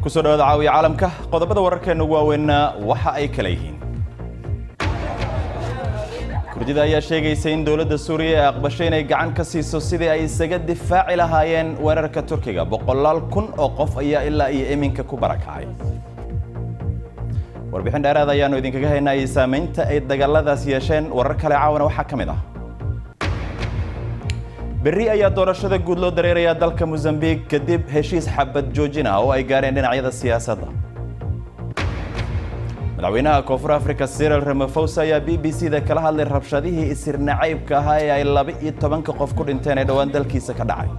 kusoo dhawaada caawiya caalamka qodobada wararkeena ugu waaweynna waxa ay kala yihiin kurdida ayaa sheegaysa in dowladda Suuriya ay aqbashay inay gacan ka siiso sidii ay isaga difaaci lahaayeen weerarka Turkiga 100,000 oo qof ayaa ilaa iyo iminka ku barakacay warbixin dheeraad ayaanu idinkaga haynaa saameynta ay dagaaladaas yeesheen warar kale caawana waxa kamid ah berri ayaa doorashada guud loo dareerayaa dalka Mozambique kadib heshiis xabad joojin ah oo ay gaareen dhinacyada siyaasadda madaxweynaha Koonfur Afrika Cyril Ramaphosa ayaa BBC-da kala hadlay rabshadihii isir nacaybka ahaa ee ay 12 qof ku dhinteen ee dhawaan dalkiisa ka dhacay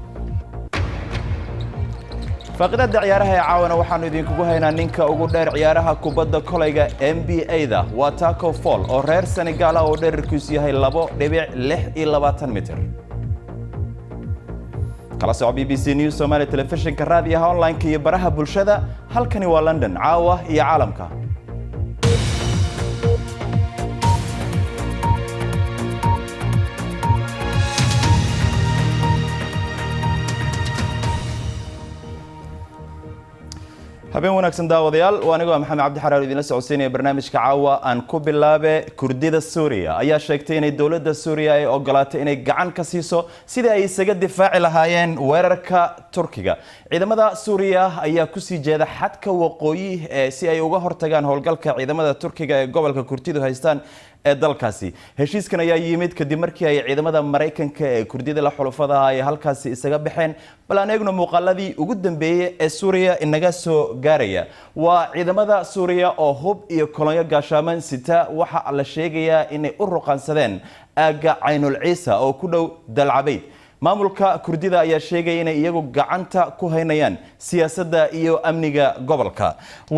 faqidada ciyaaraha ee caawana waxaanu idinkugu haynaa ninka ugu dheer ciyaaraha kubadda kolayga NBA-da waa Taco Fall oo reer Senegal ah oo dhererkiisu yahay 2.26 mitir kala soco BBC News Somali Television-ka raadiyaha online-ka iyo baraha bulshada halkani waa London caawa iyo caalamka habeen wanaagsan daawadayaal waa anigu Maxamed Cabdi Xaraar idin la socodsiinaya barnaamijka caawa aan ku bilaabe kurdida Suuriya ayaa sheegtay in dawladda Suuriya ay ogolaatay inay gacan ka siiso sidii ay isaga difaaci lahaayeen weerarka Turkiga ciidamada Suuriya ayaa ku sii jeeda xadka waqooyi si ay uga hortagaan howlgalka ciidamada Turkiga ee gobolka Kurdidu haystaan ee dalkaasi heshiiskan ayaa yimid kadib markii ay ciidamada Mareykanka ee Kurdida la xulafada ay halkaasi isaga baxeen bal aan eegno muuqaaladii ugu dambeeyay ee Suuriya inaga soo gaaraya waa ciidamada Suuriya oo hub iyo kolonyo gaashaaman sita waxa la sheegayaa inay u ruqansadeen aaga Caynul Ciisa oo ku dhow Dalcabeyd maamulka Kurdida ayaa sheegay inay iyagu gacanta ku haynayaan siyaasadda iyo amniga gobolka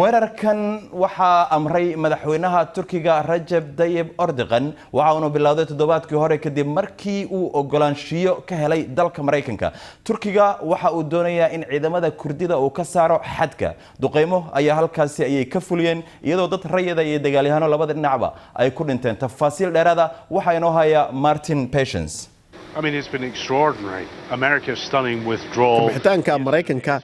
weerarkan waxa amray madaxweynaha Turkiga Rajab Tayyip Erdogan waxa uu bilowday toddobaadkii hore kadib markii uu ogolaanshiyo ka helay dalka Mareykanka Turkiga waxa uu doonayaa in ciidamada Kurdida uu ka saaro xadka duqeymo ayaa halkaasi ay ka fuliyeen iyadoo dad rayida iyo dagaalyahano labada dhinacba ay ku dhinteen tafaasiil dheeraada waxa inoo haya Martin Patience I mean, it's been extraordinary. America's stunning withdrawal. Bixitaanka Mareykanka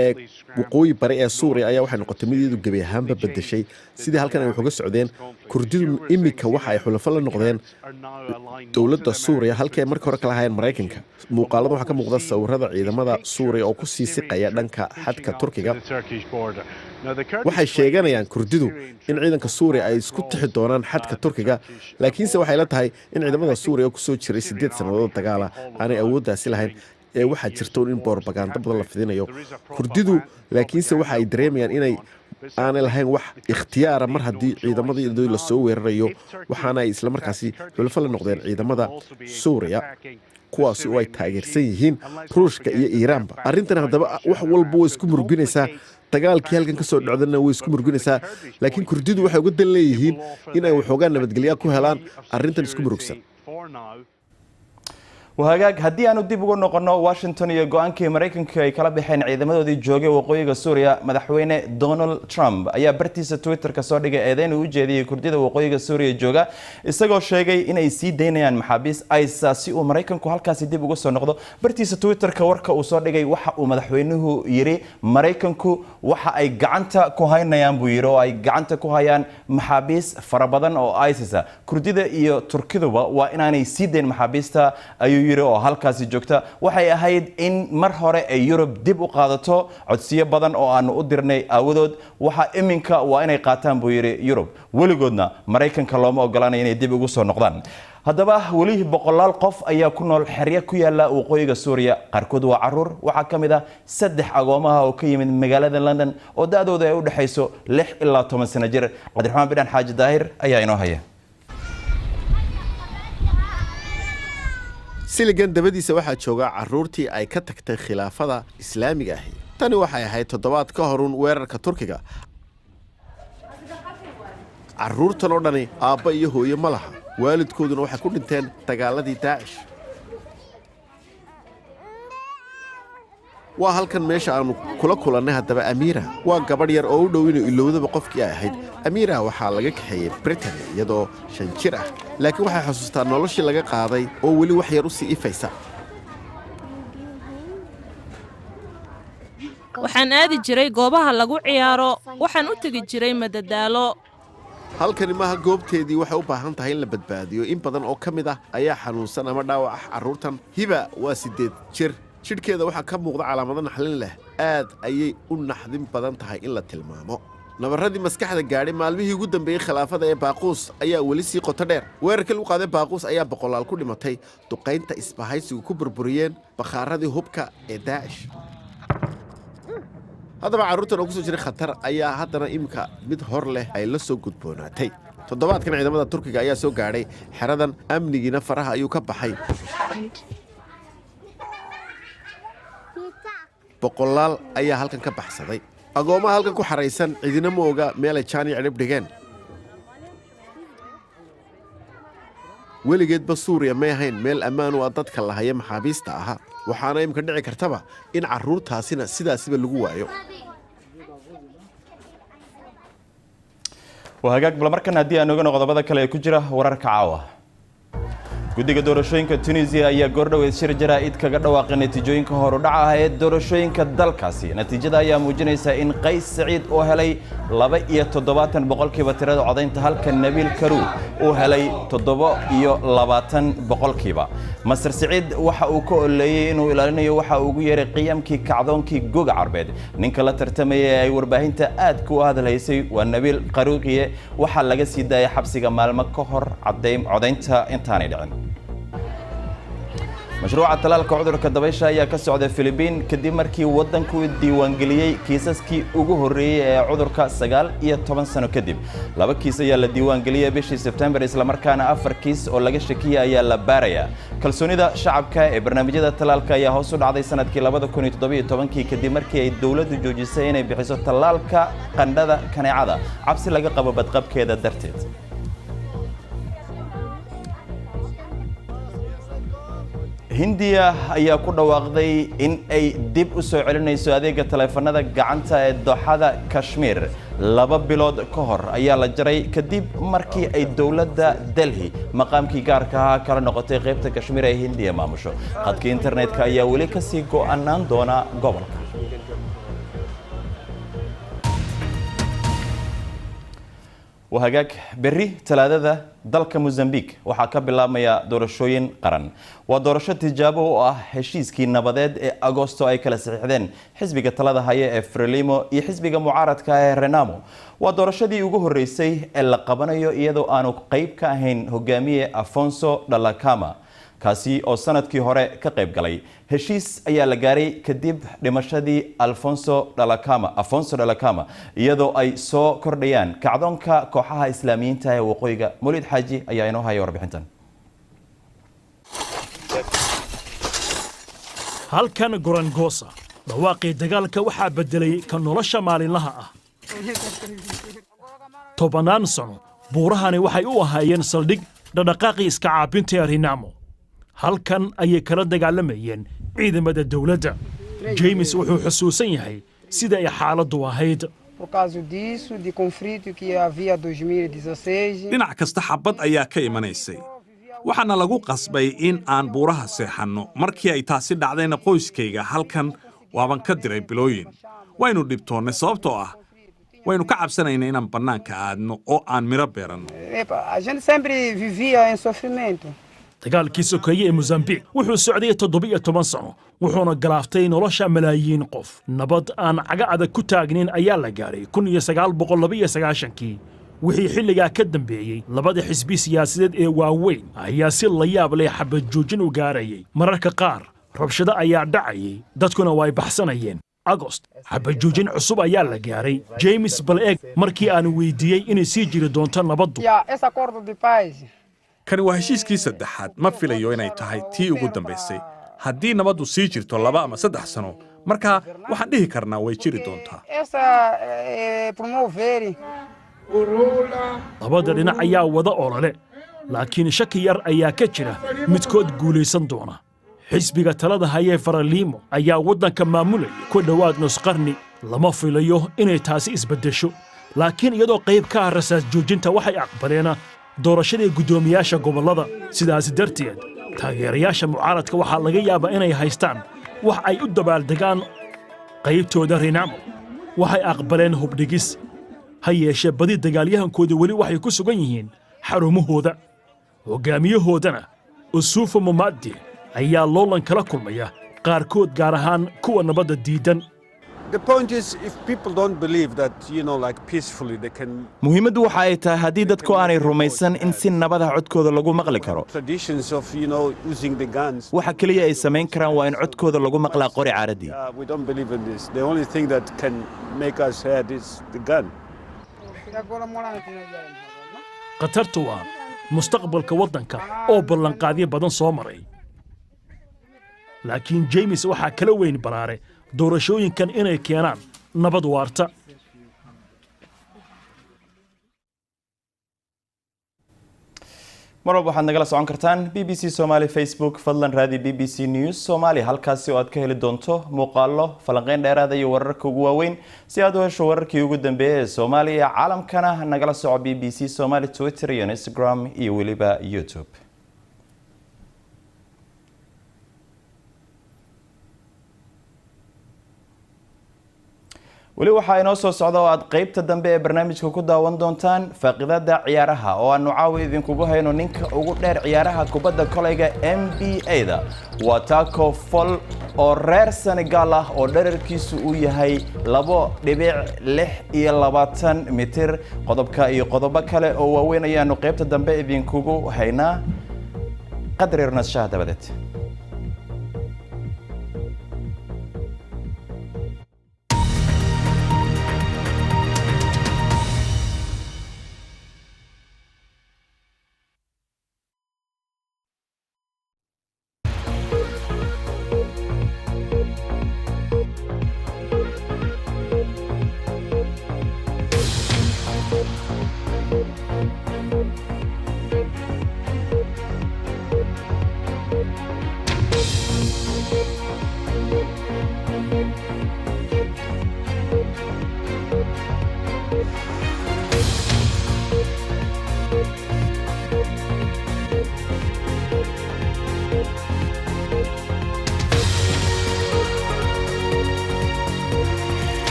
ee waqooyi bari ee Suuriya ayaa waxay noqotay mid iyadu gabi ahaanba bedeshay sidii halkan ay wax uga socdeen Kurdidu imika waxa ay xulafo la noqdeen dawladda Suuriya halkay markii hore kala hayeen Mareykanka muuqaalada waxa ka muuqda sawirada ciidamada Suuriya oo ku sii siqaya dhanka xadka Turkiga waxay sheeganayaan Kurdidu in ciidanka Suuriya ay isku tixi doonaan xadka Turkiga laakiinse waxay la tahay in ciidamada Suuriya ku soo jiray 8 sanadood dagaal aanay awooddaasi lahayn ee waxa jirto in propaganda badan la fidinayo Kurdidu laakiinse waxa ay dareemayaan inay aan lahayn wax ikhtiyaar mar hadii ciidamadii la soo weerarayo waxaana ay isla markaasi xulafo la noqdeen ciidamada Suuriya kuwaas oo ay taageersan yihiin Ruushka iyo Iiraanba arrintan hadaba wax walba way isku murginaysaa dagaalkii halkan ka soo dhacdana way isku murginaysaa laakiin Kurdidu waxay uga dan leeyihiin in ay waxoogaa nabadgelyo ku helaan arrintan isku murugsan وهاجاك هدي أنا دي بقول نقولنا واشنطن يجوان كي أمريكان كي كلا بحين عيدمه دي جوجي وقوي سوريا مدحوينه دونالد ترامب أيا برتيس تويتر كصادقة إذن وجدي كردية وقوي سوريا جوجا استجوا شيء إن يصير دينيان محابس أساسي وأمريكان كهال كاسي دي بقول صنقضه برتيس تويتر كورك وصادقة وح ومدحوينه يري أمريكان كو وح أي جعنتا كهاين نيان بيرو أي جعنتا كهاين محابس فربضان أو أيساسا كردية يو تركيا وإن أنا يصير دين محابستا أيو oo halkaasi joogta waxay ahayd in mar hore ay Europe dib u qaadato codsiyo badan oo aan u dirnay awadood waxa iminka waa inay qaataan buu yiri Europe waligoodna Mareykanka looma ogolaanay inay dib ugu soo noqdaan haddaba wali 100 qof ayaa ku nool xeryo ku yaala waqooyiga Suuriya qaarkood waa caruur waxa kamid ah 3 agoomaha oo ka yimid magaalada London oo daadooda ay u dhaxayso 6 ilaa 10 sano jir Cabdiraxmaan Bidaan Xaaji Daahir ayaa inoo haya siligan dabadiisa waxaa jooga caruurtii ay ka tagtay khilaafada islaamiga ah tani waxay ahayd toddobaad ka horun weerarka Turkiga caruurtan oo dhani aabba iyo hooyo ma laha waalidkooduna waxay ku dhinteen dagaaladii Daesh waa halkan meesha aanu kula kulannay haddaba Amira waa gabadh yar oo u dhow inuu ilowdaba qofkii ay ahayd Amira waxaa laga kaxeeyay Britain iyadoo 5 jir ah laakiin waxay xasuustaa noloshii laga qaaday oo weli wax yar u sii ifaysa waxaan aadi jiray goobaha lagu ciyaaro waxaan u tegi jiray madadaalo halkani maaha goobteedii waxay u baahan tahay in la badbaadiyo in badan oo ka mid ah ayaa xanuunsan ama dhaawac ah carruurtan hiba waa 8 jir jidhkeeda waxaa ka muuqda calaamado naxlin leh aad ayay u naxdin badan tahay in la tilmaamo nabarradii maskaxda gaadhay maalmihii ugu dambeeyey khilaafada ee baaquus ayaa weli sii qoto dheer weerarkii lagu qaaday baaquus ayaa boqolaal ku dhimatay duqaynta isbahaysigu ku burburiyeen bakhaaradii hubka ee daacish haddaba carruurtan oo ku soo jiray khatar ayaa haddana iminka mid hor leh ay la soo gudboonaatay toddobaadkan ciidamada turkiga ayaa soo gaadhay xeradan amnigiina faraha ayuu ka baxay boqolaal ayaa halkan ka baxsaday agoomaha halkan ku xaraysan cidina ma oga meel ay jaan iyo cidhib dhigeen weligeedba suuriya may ahayn meel ammaan u ah dadka lahaya maxaabiista ahaa waxaana imika dhici kartaba in carruurtaasina sidaasiba lagu waayo وهاجاك بلمركن هدي أنو جنو قضبة كلا يكجرا ورر كعوة. guddiga doorashooyinka Tunisia ayaa goordhow shir jaraa'id kaga dhawaaqay natiijooyinka horudhaca ah ee doorashooyinka dalkaasi. Natiijada ayaa muujinaysa in Qays Saciid oo helay 27% tirada codaynta halka Nabil Karoui uu helay 27%. Masar Saciid waxa uu ka oleeyay inuu ilaalinayo waxa uu ugu yeeray qiyamkii kacdoonkii Goga Carbeed. Ninka la tartamayay ay warbaahinta aad ku hadlaysay waa Nabil Karoui waxa laga sii daayay xabsiga maalmo ka hor codaynta intaanay dhicin. مشروع تلالك عذرك الدبيشة يا كسر الفلبين كديم مركي ودن كود ديوان قليي كيسس كي وجهوري عذرك السجال طبعا سنة كديم لا بكيس يلا ديوان قليي بشي سبتمبر إسلام مركانا أفر كيس ولا جش كيا يلا باريا كلسوني ده شعب كا برنامج ده تلالك يا حصول عادي سنة كي لابد كوني تطبيق طبعا كي كديم مركي الدولة الجوجسين بحيث تلالك قندة كان عادة عبس لقى قبل بتقب كذا درتت هندية ayaa ku dhawaaqday in ay dib u soo celinayso adeega taleefanada gacanta ee dooxada Kashmir 2 bilood ka hor ayaa la jaray kadib markii ay dawladda Delhi maqaamkii gaarka ah kala noqotay qaybta Kashmir ee Hindiya maamusho qadka internetka ayaa weli ka sii go'anaan doona gobolka وهاجاك بري تلادة dalka Mozambique waxa ka bilaabmaya doorashooyin qaran waa doorasho tijaabo oo ah heshiiskii nabadeed ee Agoosto ay kala saxiixdeen xisbiga talada haya ee Frelimo iyo xisbiga mucaaradka ee Renamo waa doorashadii ugu horeysay ee la qabanayo iyadoo aanu qayb ka ahayn hogaamiye Afonso Dhlakama kaasi oo sanadkii hore ka qayb galay heshiis ayaa la gaaray kadib dhimashadii Afonso Dhlakama iyadoo ay soo kordhayaan kacdoonka kooxaha islaamiyiinta ee waqooyiga Mulid Haji ayaa inoo haya warbixintan halkan Gorangosa dhawaaqii dagaalka waxaa bedelay ka nolosha maalinlaha ah tobanaan sano buurahani waxay u ahaayeen saldhig dhaqaaqii iska caabinta ee Renamo halkan ayay kala dagaalamayeen ciidamada dawladda James wuxuu xusuusan yahay sida ay xaaladdu ahayd por causa disso de conflito que havia 2016 dhinac kasta xabad ayaa ka imanaysay waxaana lagu qasbay in aan buuraha seexanno markii ay taasi dhacdayna qoyskayga halkan waaban ka diray bilooyin waynu dhibtoonnay sababtoo ah waynu ka cabsanaynay inaan bannaanka aadno oo aan miro beeranno a gente sempre vivia em sofrimento dagaalkii sokeeye ee Mozambique wuxuu socday 17 sano wuxuuna galaaftay nolosha malaayiin qof nabad aan caga adag ku taagnayn ayaa la gaaray 1992 wixii xilliga ka dambeeyay labada xisbi siyaasadeed ee waaweyn ayaa si la yaab leh xabad joojin u gaarayay mararka qaar rabshado ayaa dhacayay dadkuna way baxsanayeen August xabad joojin cusub ayaa la gaaray James Blake markii aan weydiiyay inay sii jiri doonto nabaddu esse acordo de paz kani waa heshiiskii saddexaad ma filayo inay tahay tii ugu dambaysay haddii nabaddu sii jirto 2 ama 3 sano marka waxaan dhihi karnaa way jiri doontaa labada dhinac ayaa wada olole laakiin shaki yar ayaa ka jira midkood guulaysan doona xisbiga talada haya Frelimo ayaa waddanka maamulay ku dhawaad nus qarni lama filayo inay taasi isbedesho laakiin iyadoo qayb ka ah rasaas joojinta waxay aqbaleen doorashada gudoomiyaasha gobolada sidaas darteed taageerayaasha mucaaradka waxa laga yaabaa inay haystaan wax ay u dabaaldegaan qaybtooda renamo waxay aqbaleen hubdhigis ha yeeshee badi dagaalyahankooda weli waxay ku sugan yihiin xarumahooda hoggaamiyahoodana usuufa momadi ayaa loolan kala kulmaya qaarkood gaar ahaan kuwa nabadda diidan muhiimaddu waxa ay tahay haddii dadku aanay rumaysan in si nabada codkooda lagu maqli karo waxa keliya ay samayn karaan waa in codkooda lagu maqlaa qori caaradii khatartu waa mustaqbalka waddanka oo ballanqaadyo badan soo maray laakiin james waxaa kala weyn baraare doorashooyinkan inay keenaan nabad waarta mar walba waxaad nagala socon kartaan BBC Somali Facebook fadlan raadi BBC News Somali halkaasi oo aad ka heli doonto muuqaallo falanqeyn dheeraad iyo wararka ugu waaweyn si aad u hesho wararkii ugu dambeeyay ee Soomaaliya caalamkana nagala soco BBC Somali Twitter iyo Instagram iyo waliba YouTube weli waxa inoo soo socda oo aad qaybta dambe ee barnaamijka ku daawan doontaan faaqidada ciyaaraha oo aanu caawi idinkugu hayno ninka ugu dheer ciyaaraha kubadda kolayga NBA-da waa Taco Fall oo reer Senegal ah oo dhererkiisu uu yahay 2.26 mitir qodobka iyo qodobo kale oo waaweyn ayaanu qaybta dambe idinkugu haynaa qadar nashaah dabadeed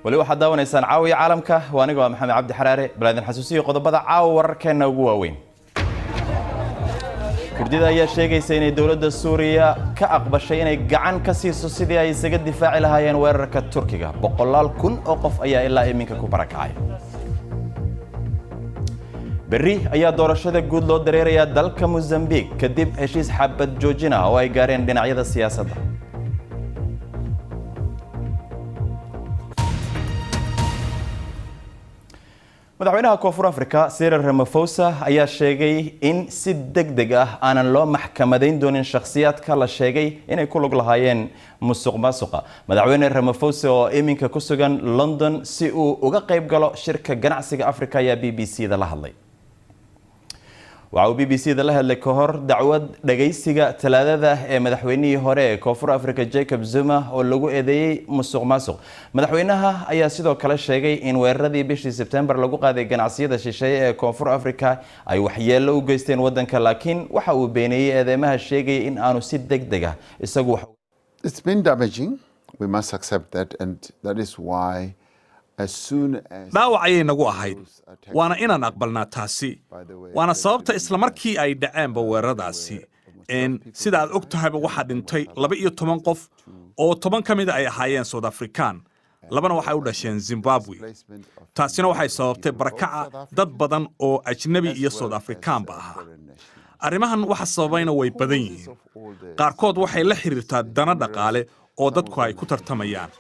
wali waxaad daawanaysaan caawiya caalamka waa aniga maxamed cabdi xaraare balaadan xasuusiyo qodobada caawa wararkeena ugu waaweyn kurdida ayaa sheegaysa inay dowladda Suuriya ka aqbashay inay gacan ka siiso sidii ay isaga difaaci lahaayeen weerarka Turkiga 100,000 oo qof ayaa ilaa iminka ku barakacay berri ayaa doorashada guud loo dareerayaa dalka Mozambique kadib heshiis xabad joojina oo ay gaareen dhinacyada siyaasadda madaxweynaha Koonfur Afrika Cyril Ramaphosa ayaa sheegay in si degdeg ah aanan loo maxkamadeyn doonin shakhsiyaadka la sheegay inay ku lug lahaayeen musuqmaasuqa madaxweyne Ramaphosa oo iminka ku sugan London si uu uga qayb galo shirka ganacsiga Afrika ayaa BBC-da la hadlay waxa uu BBC-da la hadlay ka hor dacwad dhageysiga talaadada ee madaxweynihii hore ee Koonfur Afrika Jacob Zuma oo lagu eedeeyay musuqmaasuq madaxweynaha ayaa sidoo kale sheegay in weeraradii bishii September lagu qaaday ganacsiyada shisheeye ee Koonfur Afrika ay waxyeello u geysteen wadanka laakiin waxa uu beeniyay eedeymaha sheegay in aanu si degdeg ah isagu It's been damaging. We must accept that, and that is why dhaawac ayay nagu ahayd waana inaan aqbalnaa taasi waana sababta isla markii ay dhaceenba weeraradaasi sida aad og tahayba waxaa dhintay 12 qof oo 10 ka mid ay ahaayeen South African labana waxay u dhasheen Zimbabwe taasina waxay sababtay barakaca dad badan oo ajnabi iyo South African ba ahaa arrimahan waxa sababayna way badan yihiin qaarkood waxay la xiriirtaa dana dhaqaale oo dadku ay ku tartamayaan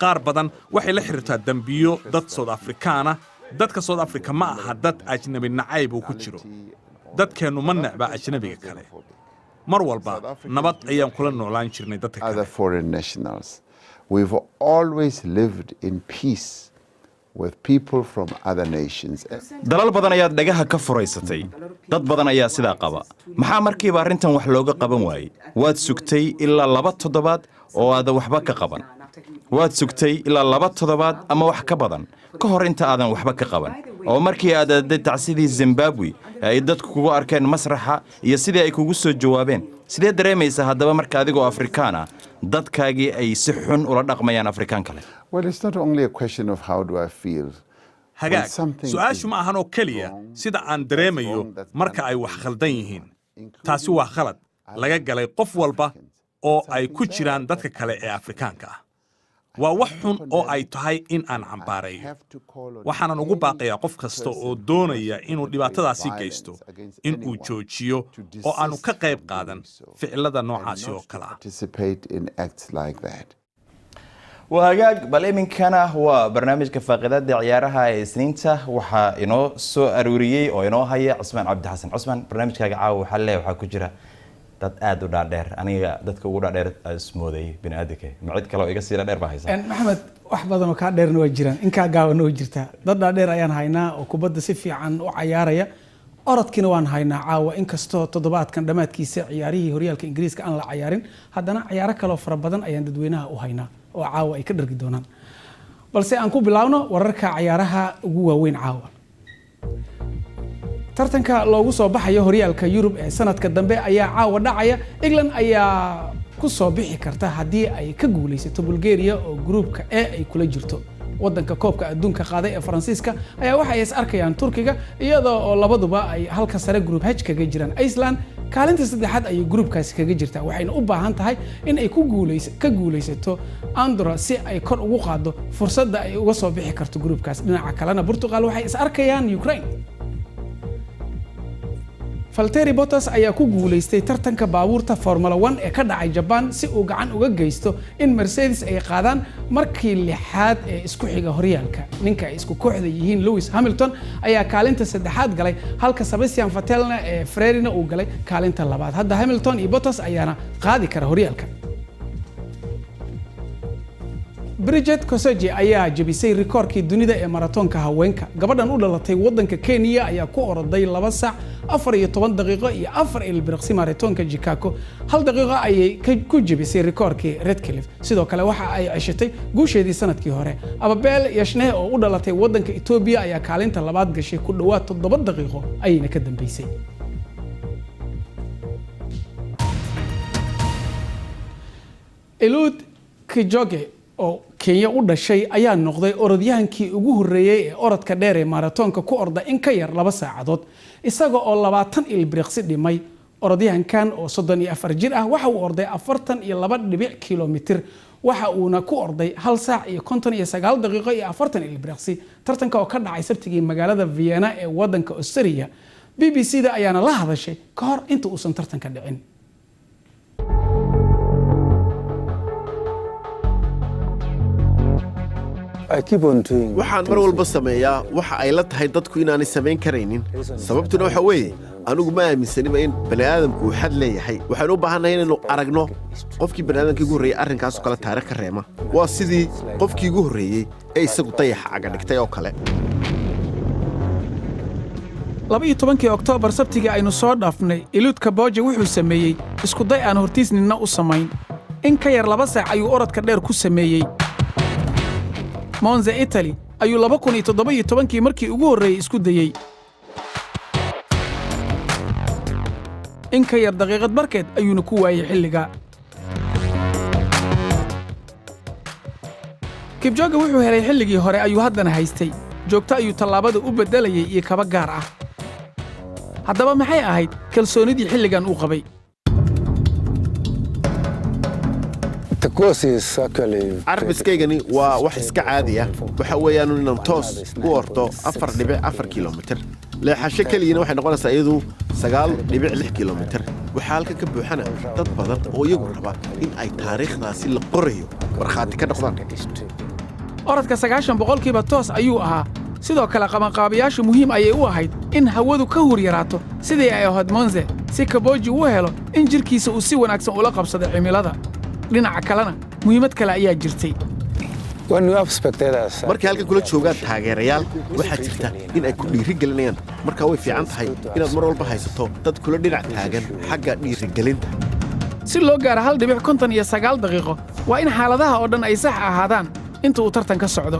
qaar badan waxay la xiriirtaa dambiyo dad South Africana dadka South Africa ma aha dad ajnabi nacayb uu ku jiro dadkeenu ma necba ajnabiga kale mar walba nabad ayaan kula noolaan jirnay dadka other kale foreign nationals. We've always lived in peace with people from other nations. dalal badan ayaad dhagaha ka furaysatay dad badan ayaa sidaa qaba maxaa markiiba arrintan wax looga qaban waayey waad sugtay ilaa 2 toddobaad oo aadan waxba ka qaban waad sugtay ilaa 2 toddobaad ama wax ka badan ka hor inta aadan waxba ka qaban oo markii aad aaday tacsidii Zimbabwe ay dadku kugu arkeen masraxa iyo sidii ay kugu soo jawaabeen sidee dareemaysaa haddaba marka adigoo Afrikaan ah dadkaagii ay si xun ula dhaqmayaan Afrikaan kale Well, it's not only a question of how do I feel. hagaag su'aashu ma ahan oo keliya sida aan dareemayo marka ay wax khaldan yihiin taasi waa khalad laga galay qof walba oo ay ku jiraan dadka kale ee Afrikaanka ah waa wax xun oo ay tahay in aan cambaareeyo waxaanan ugu baaqayaa qof kasta oo doonaya inuu dhibaatadaasi geysto in uu joojiyo oo aanu ka qayb qaadan ficilada noocaasi oo kale ah Participate in acts like that. وهاجاج بل إمكانه هو برنامج كفاقدات عيارها سنينته وحا إنه سو أروريي أو إنه هي عثمان عبد الحسن عثمان برنامج كعاو حلة وحكوجرة dad aad u dhaadheer aniga dadka ugu dhaadheer ismooday bini aadamka macid kale oo iga sii dhaadheer baa haysaa maxamed wax badan oo ka dheerna way jiraan in ka gaaban way jirtaa dad dhaadheer ayaan haynaa oo kubadda si fiican u ciyaaraya orodkina waan haynaa caawa inkastoo toddobaadkan dhamaadkiisa ciyaarihii horyaalka Ingiriiska aan la ciyaarin haddana ciyaaro kale oo fara badan ayaan dadweynaha u haynaa oo caawa ay ka dhargi doonaan balse aan ku bilaawno wararka ciyaaraha ugu waaweyn caawa tartanka loogu soo baxayo horyaalka Yurub ee sanadka dambe ayaa caawa dhacaya England ayaa ku soo bixi karta haddii ay ka guuleysato Bulgaria oo groupka A ay kula jirto wadanka koobka adduunka qaaday ee Faransiiska ayaa waxa ay is arkayaan Turkiga iyadoo oo labaduba ay halka sare group H kaga jiraan Iceland kaalinta saddexaad ay groupkaasi kaga jirtaa waxayna u baahan tahay in ay ka guuleysato Andorra si ay kor ugu qaado fursadda ay uga soo bixi karto groupkaas dhinaca kalena Portugal waxay is arkayaan Ukraine Valtteri Bottas ayaa ku guuleystay tartanka baabuurta Formula 1 ee ka dhacay Japan si uu gacan uga geysto in Mercedes ay qaadaan markii lixaad ee isku xiga horyaalka ninka ay isku kooxda yihiin Lewis Hamilton ayaa kaalinta saddexaad galay halka Sebastian Vettel ee Ferrari uu galay kaalinta labaad hadda Hamilton iyo Bottas ayaana qaadi kara horyaalka Bridget Kosgei ayaa jabisay rikoorkii dunida ee maratonka haweenka gabadhan u dhalatay wadanka Kenya ayaa ku oroday 2 saac 14 daqiiqo iyo 4 ilbiriqsi maratonka Chicago 1 daqiiqo ayay ku jabisay rikoorkii Redcliffe sidoo kale waxa ay ceshatay guusheedii sanadkii hore Ababel Yashneh oo u dhalatay wadanka Ethiopia ayaa kaalinta labaad gashay ku dhawaad 7 daqiiqo ayna ka dambeysay Eliud Kipchoge oo Kenya u dhashay ayaa noqday orodyahankii ugu horeeyay ee orodka dheer ee maratonka ku orda in ka yar 2 saacadood isaga oo 20 ilbiriqsi dhimay orodyahankan oo 34 jir ah waxa uu orday 42 kilomitir waxa uuna ku orday 1 saac iyo 59 daqiiqo iyo 40 ilbiriqsi tartanka oo ka dhacay sabtigii magaalada Vienna ee wadanka Austria BBC-da ayaana la hadashay ka hor inta uusan tartanka dhicin waxaan mar walba sameeyaa waxa ay la tahay dadku inaanay samayn karaynin sababtuna waxa weeye anigu ma aaminsaniba in bani'aadamku uu xad leeyahay waxaan u baahannahay inaynu aragno qofkii bani'aadamkii ugu horreeyey arrinkaasoo kale taariikh ka reema waa sidii qofkii ugu horreeyey ee isagu dayaxa caga dhigtay oo kale 12 Oktoobar sabtigii aynu soo dhaafnay Eliud Kipchoge wuxuu sameeyey isku day aan hortiisnina u samayn in ka yar 2 saac ayuu orodka dheer ku sameeyey Monza Italy ayuu 2017 markii ugu horreeyay isku dayay in ka yar daqiiqad barkeed ayuuna ku waayay xilliga Kipchoge wuxuu helay xilligii hore ayuu haddana haystay joogto ayuu tallaabada u bedelayay iyo kaba gaar ah haddaba maxay ahayd kalsoonidii xilligan uu qabay carbiskaygani waa wax iska caadi ah waxa weeyaan inaan toos u ordo 4.4 kilomitir leexasho keliyana waxay noqonaysaa iyadu 9.6 kilomitir waxaa halkan ka buuxana dad badan oo iyagu raba in ay taariikhdaasi la qorayo warkhaati ka noqdaan orodka 90% toos ayuu ahaa sidoo kale qabanqaabiyaashu muhiim ayay u ahayd in hawadu ka hur yaraato sidii ay ahayd Monza si kabooji uu helo in jirkiisa uu si wanaagsan ula qabsado cimilada dhinaca kalena muhiimad kale ayaa jirtay markay halkan kula joogaan taageerayaal waxaa jirta in ay ku dhiirigelinayaan markaa way fiican tahay inaad mar walba haysato dad kula dhinac taagan xagga dhiirigelinta si loo gaaro 1.59 daqiiqo waa in xaaladaha oo dhan ay sax ahaadaan inta uu tartanka socdo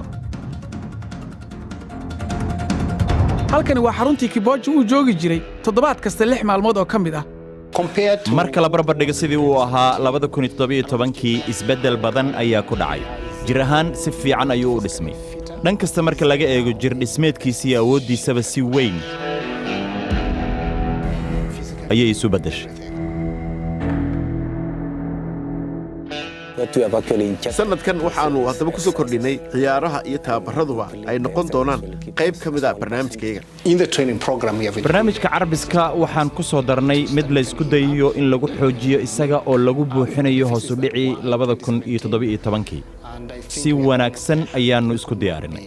halkani waa xaruntii Kibooji uu joogi jiray toddobaad kasta 6 maalmood oo ka mid ah marka la barbardhigo sidii uu ahaa 2017kii isbeddel badan ayaa ku dhacay jir ahaan si fiican ayuu u dhismay dhan kasta marka laga eego jir dhismeedkiisa iyo awooddiisaba si weyn ayay isu beddeshay sanadkan waxaannu haddaba ku soo kordhinnay ciyaaraha iyo tababaraduba ay noqon doonaan qayb ka mid a barnaamijkayga barnaamijka carbiska waxaan ku soo darnay mid la isku dayayo in lagu xoojiyo isaga oo lagu buuxinayo hoosudhicii 2017kii si wanaagsan ayaannu isku diyaarinay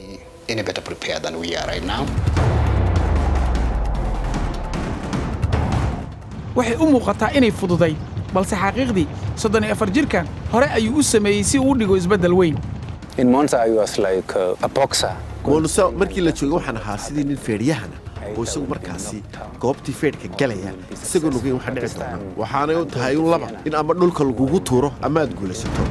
waxay u muuqataa inay fududayd balse xaqiiqdii 34 jirkan hore ayuu u sameeyey si uu u dhigo isbeddel weyn monsa markii la joogay waxaan ahaa sidii nin feedhyahana oo isagu markaasi goobtii feedhka galaya isagoo nugeyn waxa dhici doona waxaanay u tahay un laba in ama dhulka lagugu tuuro ama aad guulaysato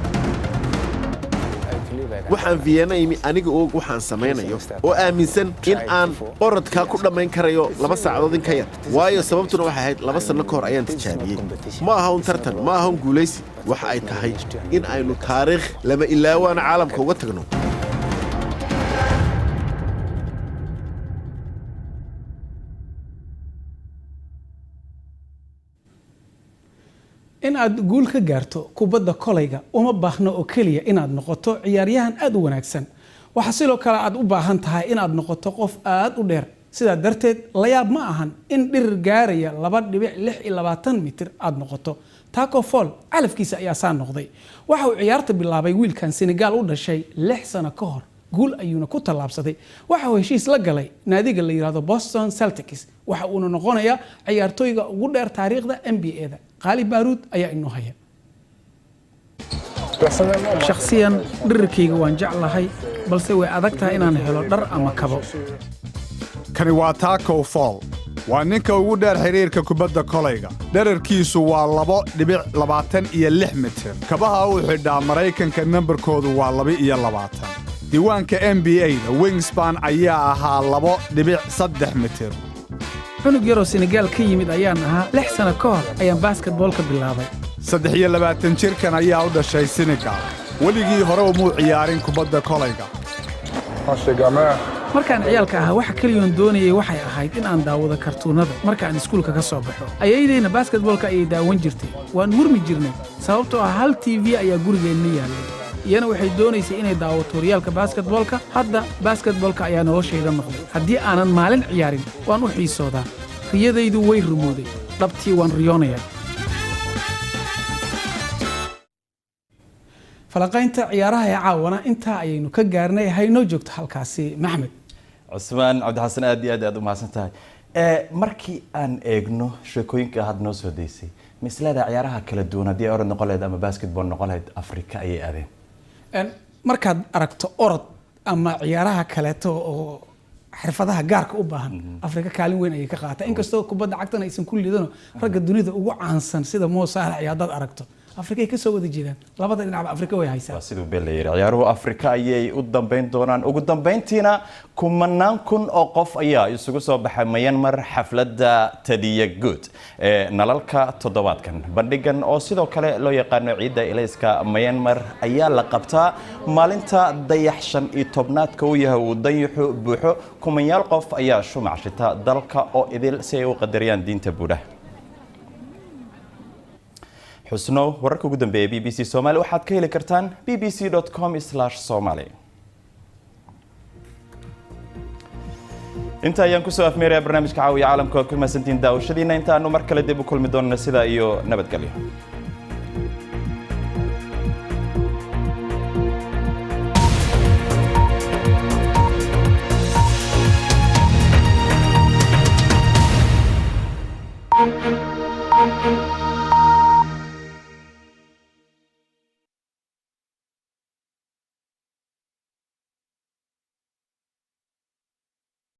waxaan Vienna imi aniga og waxaan samaynayo oo aaminsan in aan orodka ku dhamayn karayo 2 saacadood in ka yar waayo sababtuna waxay ahayd 2 sano ka hor ayaan tijaabiyey ma aha un tartan ma aha un guulaysi waxa ay tahay in aynu taariikh lama ilaawaan caalamka uga tagno in aad guul ka gaarto kubadda kolayga uma baahno oo kaliya inaad noqoto ciyaaryahan aad u wanaagsan waxa sidoo kale aad u baahan tahay inaad noqoto qof aad u dheer sidaa darteed la yaab ma ahan in dhirir gaaraya 2.26 mitir aad noqoto Taco Fall calafkiisa ayaa saan noqday waxa uu ciyaarta bilaabay wiilkan Senegal u dhashay 6 sano ka hor guul ayuuna ku tallaabsaday waxa uu heshiis la galay naadiga la yiraahdo Boston Celtics waxa uu noqonayaa ciyaartooyga ugu dheer taariikhda NBA-da Qaalib Baaruud ayaa inoo haya shakhsiyan dhirirkayga waan jeclahay balse way adag tahay inaan helo dhar ama kabo kani waa Taco Fall waa ninka ugu dheer xiriirka kubadda kolayga dherarkiisu waa 2.26 mitir kabaha uu xidhaa Maraykanka nambarkoodu waa 22 diiwaanka NBA-da wingspan ayaa ahaa 2.3 mitir cunug yaroo Senegal ka yimid ayaan ahaa 6 sano ka hor ayaan basketballka bilaabay 23 jirkan ayaa u dhashay Senegal weligii hore umuu ciyaarin kubadda kolayga markaan ciyaalka ahaa waxa kaliyoon doonayay waxay ahayd in aan daawado kartuunada markaan iskuulka ka soo baxo ayaydayna basketballka ayay daawan jirtay waan murmi jirnay sababtoo ah hal TV ayaa gurigeenna yaallay iyana waxay doonaysay inay daawato horyaalka basketballka hadda basketballka ayaa noloshayda noqday haddii aanan maalin ciyaarin waan u xiisoodaa riyadaydu way rumooday dhabtii waan riyoonayaa falaqaynta ciyaaraha ee caawana intaa ayaynu ka gaarnay haynoo joogto halkaasi maxmed cusmaan cabdixasan aad iyo aad u mahadsantahay markii aan eegno sheekooyinka had noo soo deysay mislada ciyaaraha kala duwan haddii orod noqon lahayd ama basketball noqon lahayd Afrika ayay aadeen markaad aragto orod ama ciyaaraha kaleeto oo xirfadaha gaarka u baahan Afrika kaalin weyn ayay ka qaataa inkastoo kubadda cagtana aysan ku liidano ragga dunida ugu caansan sida Mo Salah iyo haddaad aragto Afrika ka soo wada jeedaan labada dhinac Afrika way haysaa sidoo beleeyay ciyaaruhu Afrika ayay u dambeyn doonaan ugu dambeyntiina kumanaan kun oo qof ayaa isugu soo baxay Myanmar xafladda Tadiya Good nalalka toddobaadkan bandhigan oo sidoo kale loo yaqaan ciidda ilayska Myanmar ayaa la qabtaa maalinta dayax 15aadka uu yahay uu dayaxu buuxo kumanyaal qof ayaa shumac shita dalka oo idil si ay u qadariyaan diinta Buddha xusno wararka ugu dambeeya BBC Soomaali waxaad ka heli kartaan bbc.com/somali inta ayaan ku soo afmeerayaa barnaamijka caawiya caalamka oo ku mahadsantiin daawashadiina inta aanu mar kale dib u kulmi doonno sida iyo nabadgelyo